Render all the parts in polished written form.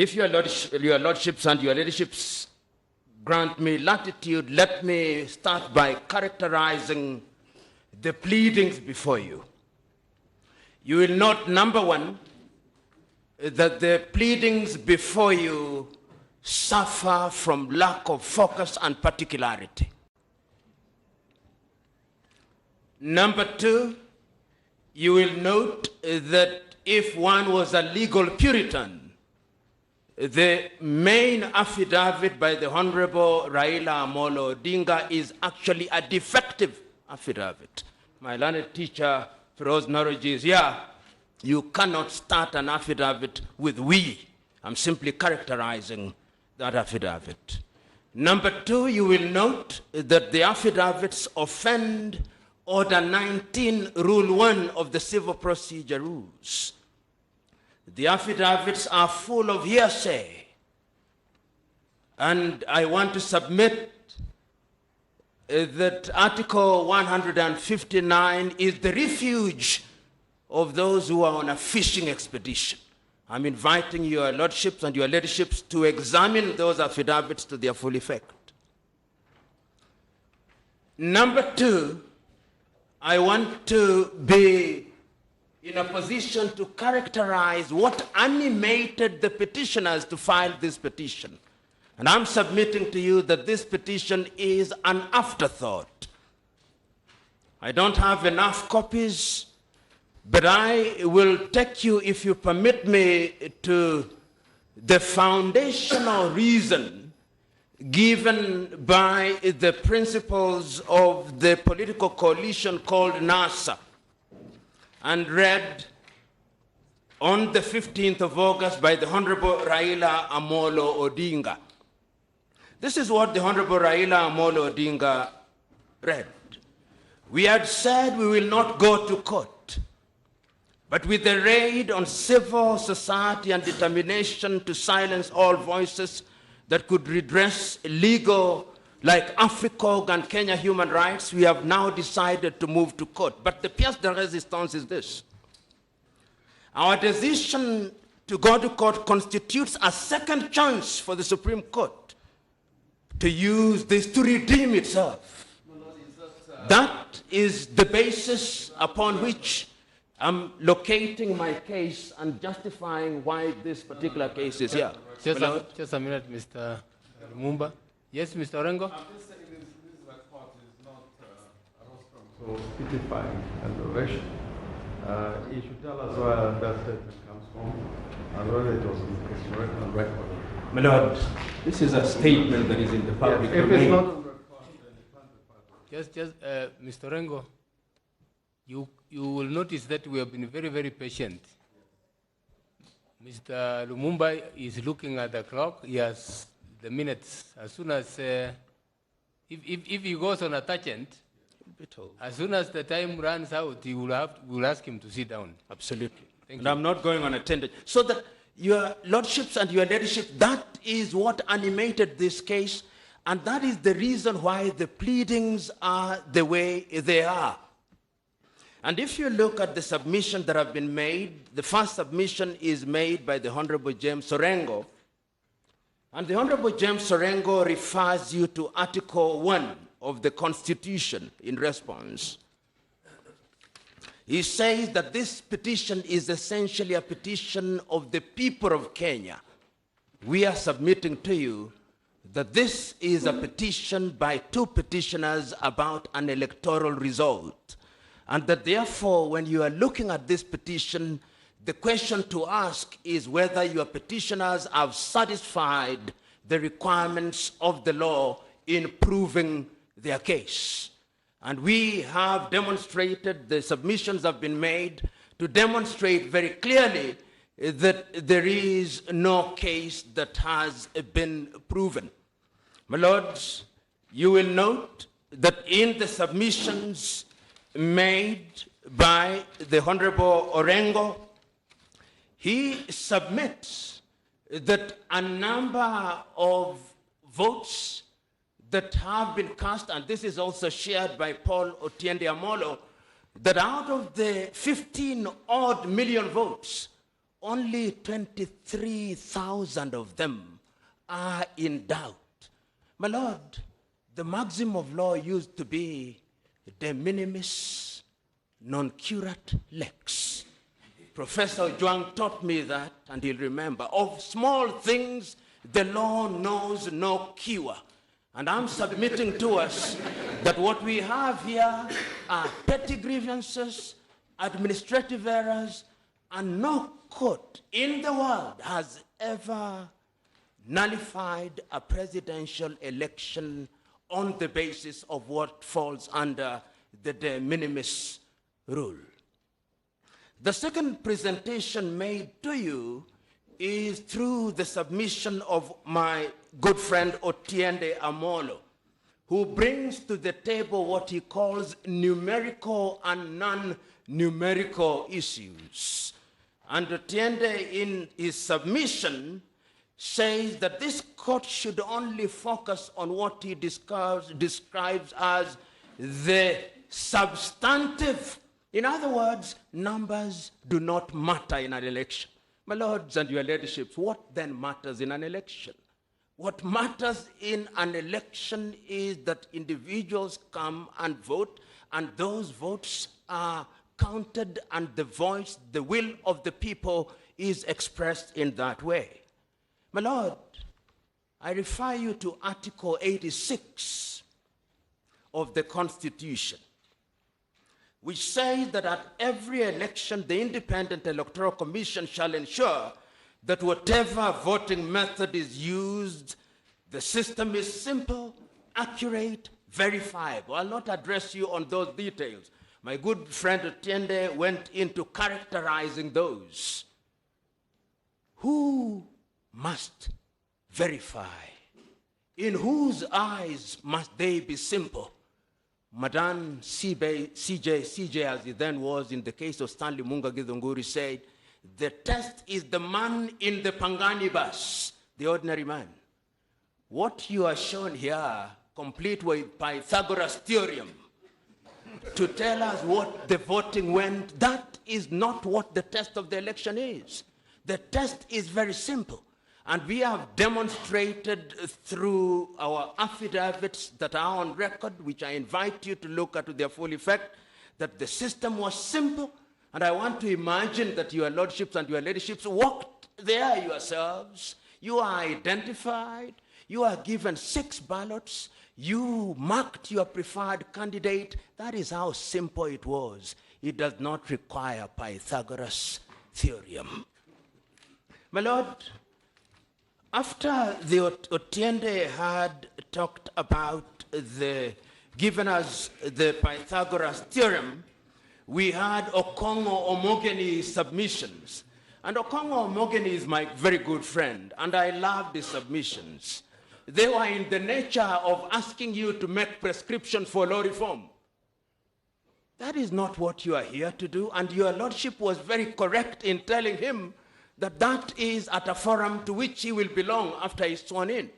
if your lordships and your leaderships grant me latitude, let me start by characterizing the pleadings before you. You will note, number one, that the pleadings before you suffer from lack of focus and particularity. Number two, you will note that if one was a legal Puritan, the main affidavit by the Honorable Raila Amolo Odinga is actually a defective affidavit. My learned teacher, Feroz Naroji, is here. You cannot start an affidavit with "we." I'm simply characterizing that affidavit. Number two, you will note that the affidavits offend Order 19, Rule 1 of the Civil Procedure Rules. The affidavits are full of hearsay. And I want to submit that Article 159 is the refuge of those who are on a fishing expedition. I'm inviting your lordships and your leaderships to examine those affidavits to their full effect. Number two, I want to be in a position to characterize what animated the petitioners to file this petition. And I'm submitting to you that this petition is an afterthought. I don't have enough copies, but I will take you, if you permit me, to the foundational reason given by the principles of the political coalition called NASA, and read on the 15th of August by the Honorable Raila Amolo Odinga. This is what the Honorable Raila Amolo Odinga read. We had said we will not go to court, but with the raid on civil society and determination to silence all voices that could redress legal, like AFRICOG and Kenya human rights, we have now decided to move to court. But the pièce de résistance is this. Our decision to go to court constitutes a second chance for the Supreme Court to use this to redeem itself. That is the basis upon which I'm locating my case and justifying why this particular case is here. Just a minute, Mr. Lumumba. Yes, Mr. Orengo? I'm just saying this is a court, is not a rostrum. So speechifying and oration. He should tell us where that statement comes from and whether it was correct on record. My Lord, this is a statement that is in the public domain. If it's not on record, then it can't be part of it. Mr. Orengo, you will notice that we have been very, very patient. Mr. Lumumba is looking at the clock. He has the minutes. As soon as, if he goes on a tangent, as soon as the time runs out, we'll ask him to sit down. Absolutely. Thank and you. I'm not going on a tangent. So that your lordships and your leadership, that is what animated this case, and that is the reason why the pleadings are the way they are. And if you look at the submission that have been made, the first submission is made by the Honorable James Orengo. And the Honorable James Orengo refers you to Article 1 of the Constitution in response. He says that this petition is essentially a petition of the people of Kenya. We are submitting to you that this is a petition by two petitioners about an electoral result. And that therefore, when you are looking at this petition, the question to ask is whether your petitioners have satisfied the requirements of the law in proving their case. And we have demonstrated, the submissions have been made to demonstrate very clearly that there is no case that has been proven. My lords, you will note that in the submissions made by the Honorable Orengo, he submits that a number of votes that have been cast, and this is also shared by Paul Otiende Amolo, that out of the 15 odd million votes, only 23,000 of them are in doubt. My Lord, the maxim of law used to be de minimis non curat lex. Professor Juang taught me that, and he'll remember. Of small things, the law knows no cure. And I'm submitting to us that what we have here are petty grievances, administrative errors, and no court in the world has ever nullified a presidential election on the basis of what falls under the de minimis rule. The second presentation made to you is through the submission of my good friend Otiende Amolo, who brings to the table what he calls numerical and non-numerical issues. And Otiende, in his submission, says that this court should only focus on what he describes as the substantive. In other words, numbers do not matter in an election. My lords and your ladyship, what then matters in an election? What matters in an election is that individuals come and vote, and those votes are counted, and the voice, the will of the people is expressed in that way. My lord, I refer you to Article 86 of the Constitution, which says that at every election, the Independent Electoral Commission shall ensure that whatever voting method is used, the system is simple, accurate, verifiable. I'll not address you on those details. My good friend Otiende went into characterizing those. Who must verify? In whose eyes must they be simple? Madame CJ, as he then was in the case of Stanley Munga Githunguri, said, the test is the man in the Pangani bus, the ordinary man. What you are shown here, complete with Pythagoras' theorem, to tell us what the voting went, that is not what the test of the election is. The test is very simple. And we have demonstrated through our affidavits that are on record, which I invite you to look at to their full effect, that the system was simple. And I want to imagine that your lordships and your ladyships walked there yourselves. You are identified. You are given 6 ballots. You marked your preferred candidate. That is how simple it was. It does not require Pythagoras' theorem. My lord, after the Otiende had talked about given us the Pythagoras theorem, we had Okongo Omogeni's submissions. And Okongo Omogeni is my very good friend, and I love the submissions. They were in the nature of asking you to make prescriptions for law reform. That is not what you are here to do, and your lordship was very correct in telling him that that is at a forum to which he will belong after he's sworn in.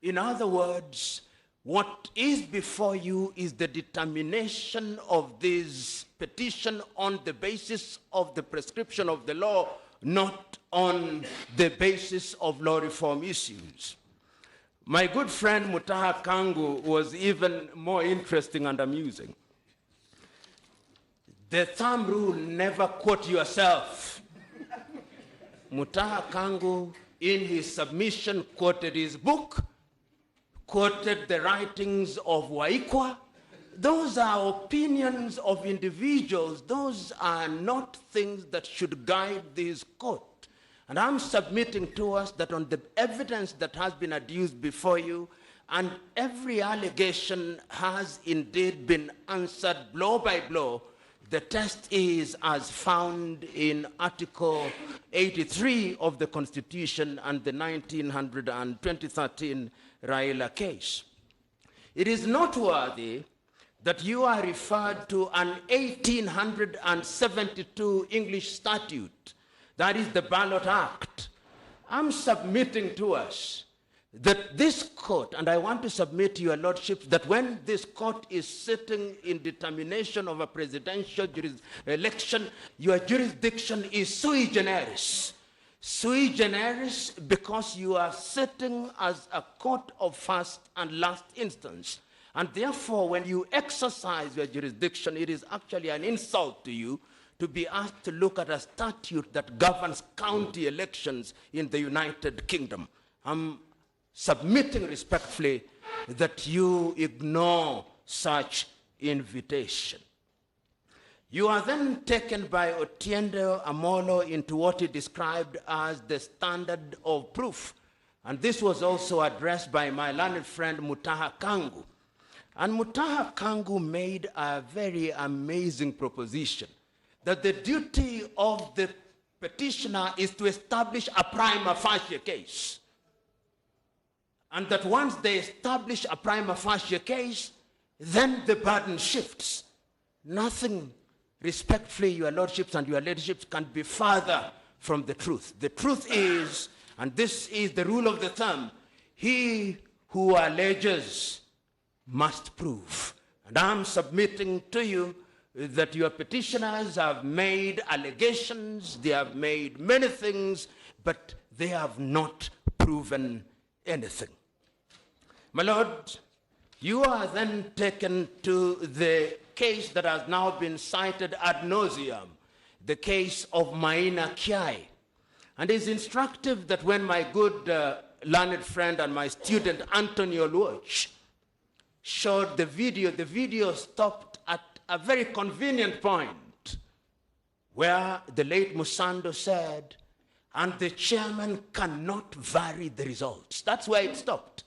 In other words, what is before you is the determination of this petition on the basis of the prescription of the law, not on the basis of law reform issues. My good friend Mutaha Kangu was even more interesting and amusing. The thumb rule, never quote yourself. Mutaha Kangu, in his submission, quoted his book, quoted the writings of Waikwa. Those are opinions of individuals. Those are not things that should guide this court. And I'm submitting to us that on the evidence that has been adduced before you, and every allegation has indeed been answered blow by blow, the test is as found in Article 83 of the Constitution and the 2013 Raila case. It is noteworthy that you are referred to an 1872 English statute, that is the Ballot Act. I'm submitting to us that this court, and I want to submit to your lordship that when this court is sitting in determination of a presidential election, your jurisdiction is sui generis. sui generis because you are sitting as a court of first and last instance. And therefore, when you exercise your jurisdiction, it is actually an insult to you to be asked to look at a statute that governs county elections in the United Kingdom. I'm submitting respectfully that you ignore such invitation. You are then taken by Otiende Amolo into what he described as the standard of proof. And this was also addressed by my learned friend Mutaha Kangu. And Mutaha Kangu made a very amazing proposition that the duty of the petitioner is to establish a prima facie case. And that once they establish a prima facie case, then the burden shifts. Nothing, respectfully, your lordships and your ladyships, can be further from the truth. The truth is, and this is the rule of the thumb, he who alleges must prove. And I'm submitting to you that your petitioners have made allegations, they have made many things, but they have not proven anything. My lord, you are then taken to the case that has now been cited ad nauseum, the case of Maina Kiai. And it's instructive that when my good learned friend and my student Antonio Luoch showed the video stopped at a very convenient point where the late Musando said, and the chairman cannot vary the results. That's where it stopped.